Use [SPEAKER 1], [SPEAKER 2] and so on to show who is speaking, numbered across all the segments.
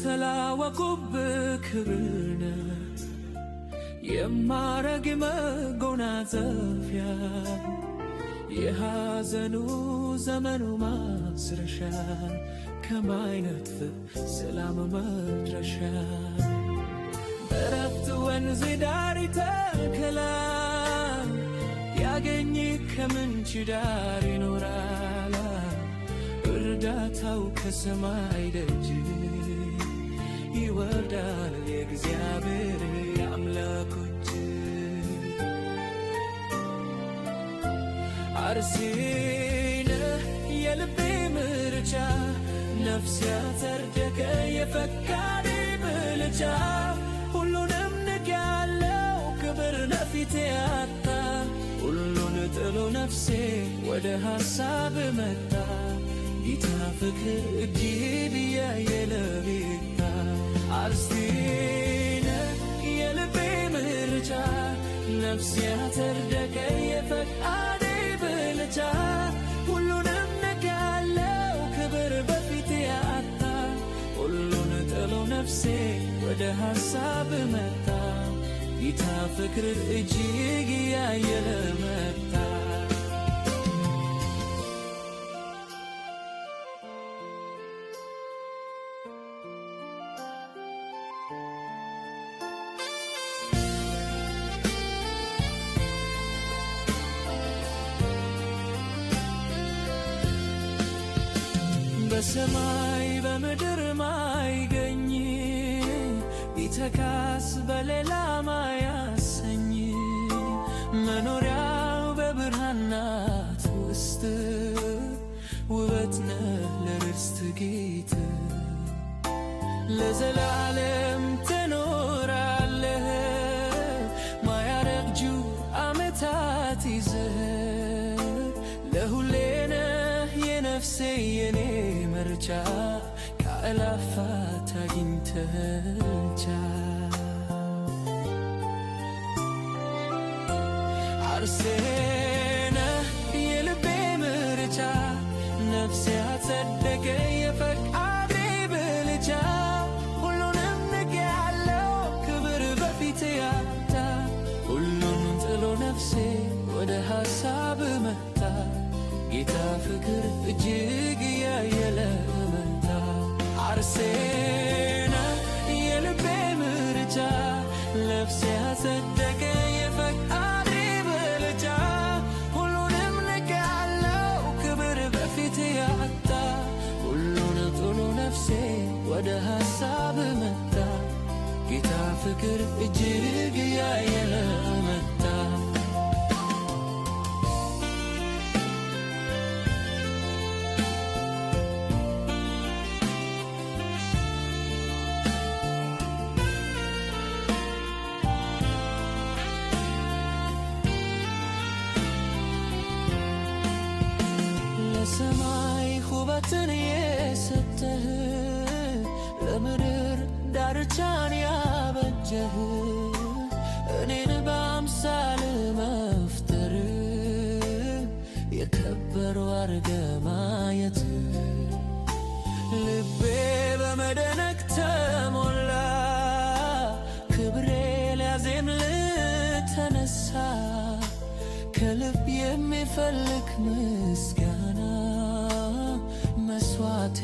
[SPEAKER 1] የተላወቁብህ ክብርነ የማረግ መጎናጸፊያ የሐዘኑ ዘመኑ ማስረሻ ከማይነጥፍ ሰላም መድረሻ በረፍት ወንዝ ዳር ይተክላል ያገኝ ከምንጭ ዳር ይኖራል እርዳታው ከሰማይ ደጅ ይወርዳል የእግዚአብሔር የአምላኩ እጅ አርሴነ የልቤ ምርጫ ነፍስ ያጸደቀ የፈቃዴ ምልጫ ሁሉንም ንቄያለሁ ክብር ለፊቴ አጣ ሁሉን ጥሎ ነፍሴ ወደ ሐሳብ መጣ ጌታ ፍቅር እጅግ ያየለ ቤታ አርሴነ የልቤ ምርጫ ነፍስ ያጸደቀ የፈቃዴ ብልጫ ሁሉንም ንቄያለሁ ክብር በፊቴ አጣ ሁሉን ጥሎ ነፍሴ ወደ ሐሳብ መጣ ጌታ ፍቅር እጅግ ያየለ መጣ በሰማይ በምድር ማይገኝ ቢተካስ በሌላ ማያሰኝ መኖሪያው በብርሃናት ውስጥ ውበት ነህ ለርስት ጌት ለዘላለም ትኖራለህ ማያረጁ ዓመታት ይዘህ ለሁሌ ነህ የነፍሴ የኔ መርጫ ከአእላፋት አግኝተህ ብቻ አርሴነ የልቤ ምርጫ ነፍሴ ያጸደቀ የፈቃዴ ብልጫ ሁሉንም ንቄያለሁ ክብር በፊቴ አጣ ሁሉን ጥሎ ነፍሴ ወደ ሐሳብ መጣ ጌታ ፍቅር እጅግ ያየለ መጣ አርሴነ የልቤ ምርጫ ነፍሴ ያጸደቀ የፈቃዴ ብልጫ ሁሉንም ንቄያለሁ ክብር በፊቴ አጣ ሁሉን ጥሎ ነፍሴ ወደ ሐሳብ መጣ ጌታ ፍቅር እጅግ ያየለ መጣ ለሰማይ ውበትን የሰጠህ ለምድር ዳርቻን ያበጀህ እኔን በአምሳል መፍጠር የከበሩ አርገ ማየት ልቤ በመደነቅ ተሞላ ክብሬ ሊያዜም ልተነሳ ከልብ የሚፈልቅ ምስጋና መስዋዕቴ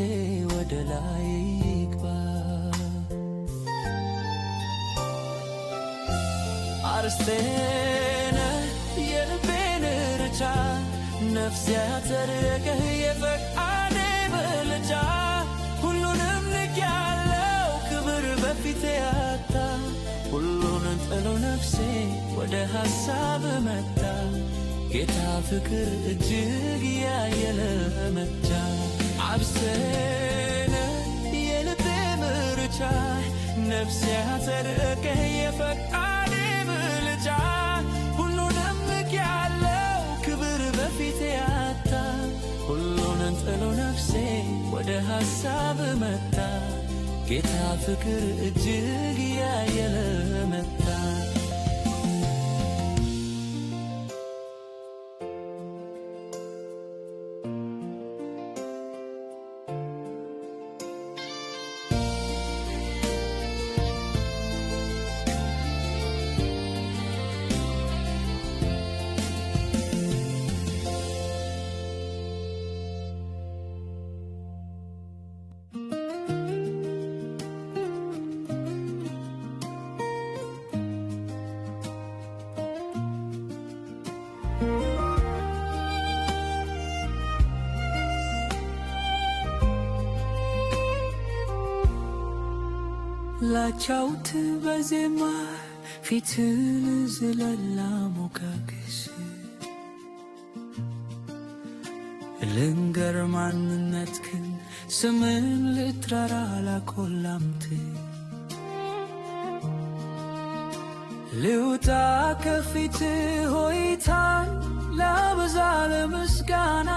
[SPEAKER 1] ወደ ላይ ይግባ አርሴነ የልቤ ምርጫ ነፍሴ ያጸደቀ የፈቃዴ ብልጫ ሁሉንም ንቄያለሁ ክብር በፊቴ አጣ ሁሉን ጥሎ ነፍሴ ወደ ሐሳብ መጣ ጌታ ፍቅር እጅግ ያየለ መጣ አርሴነ የልቤ ምርጫ ነፍሴ ያጸደቀ የፈቃዴ ብልጫ ሁሉንም ንቄያለሁ ክብር በፊቴ አጣ ሁሉን ጥሎ ነፍሴ ወደ ሐሳብ መጣ ጌታ ፍቅር እጅግ ያየለ መጣ ላጫውት በዜማ ፊትን ዝለላ ሞጋግስ ልንገር ማንነትክን ስምን ልትራራ ላኮላምት ልውጣ ከፊት ሆይታን ላበዛ ለምስጋና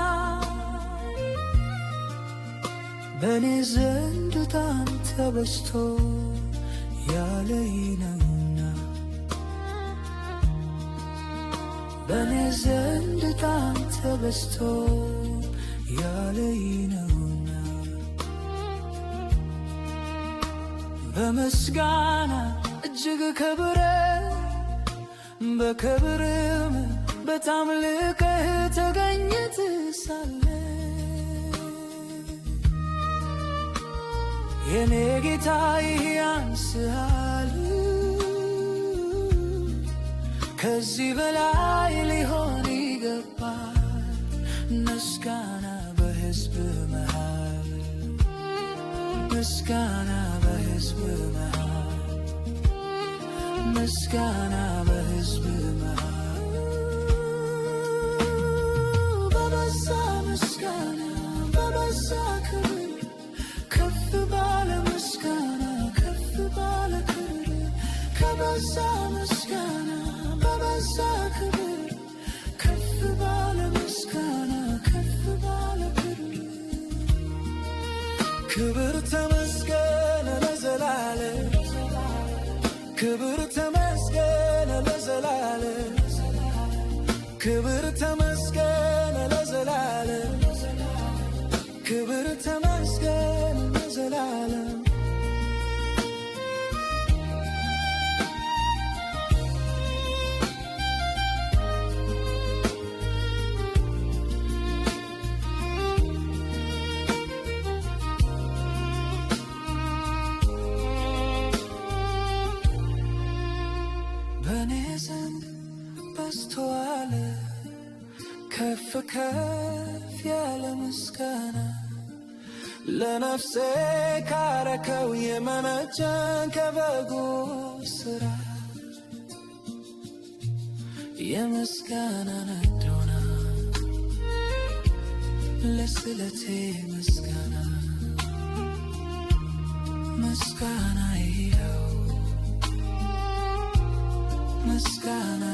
[SPEAKER 1] በኔ ዘንድ ታንተ በስቶ ያለኝ ነውና በኔ ዘንድ ታንተ በስቶ ያለኝ ነውና በምስጋና እጅግ ከብረ በክብርም በጣም ልቀህ ተገኘት ሳለ የኔ ጌታ ይህ ያንስሃል ከዚህ በላይ ሊሆን ይገባል ምስጋና በሕዝብ መሃል ምስጋና በሕዝብ መሃል ምስጋና በሕዝብ መሃል በበዛ ምስጋና በበዛ ክብር ከፍ ባለ ምስጋና ከፍ ባለ ክብር ከበዛ ምስጋና በበዛ ክብር ከፍ ባለ ምስጋና ከፍ ባለ ክብር ክብር ተመስገን ለዘላለም ክብር ተመስገን ለዘላለም ክብር ተመስገን ለዘላለም ክብር ተመስገን ለዘላለም በኔ ዘንድ በዝቶአል ከፍ ከፍ ያለ ምስጋና ለነፍሴ ካረከው የመነጨን ከበጉ ስራ የምስጋና ነዶና ለስለቴ ምስጋና ምስጋና ይኸው ምስጋና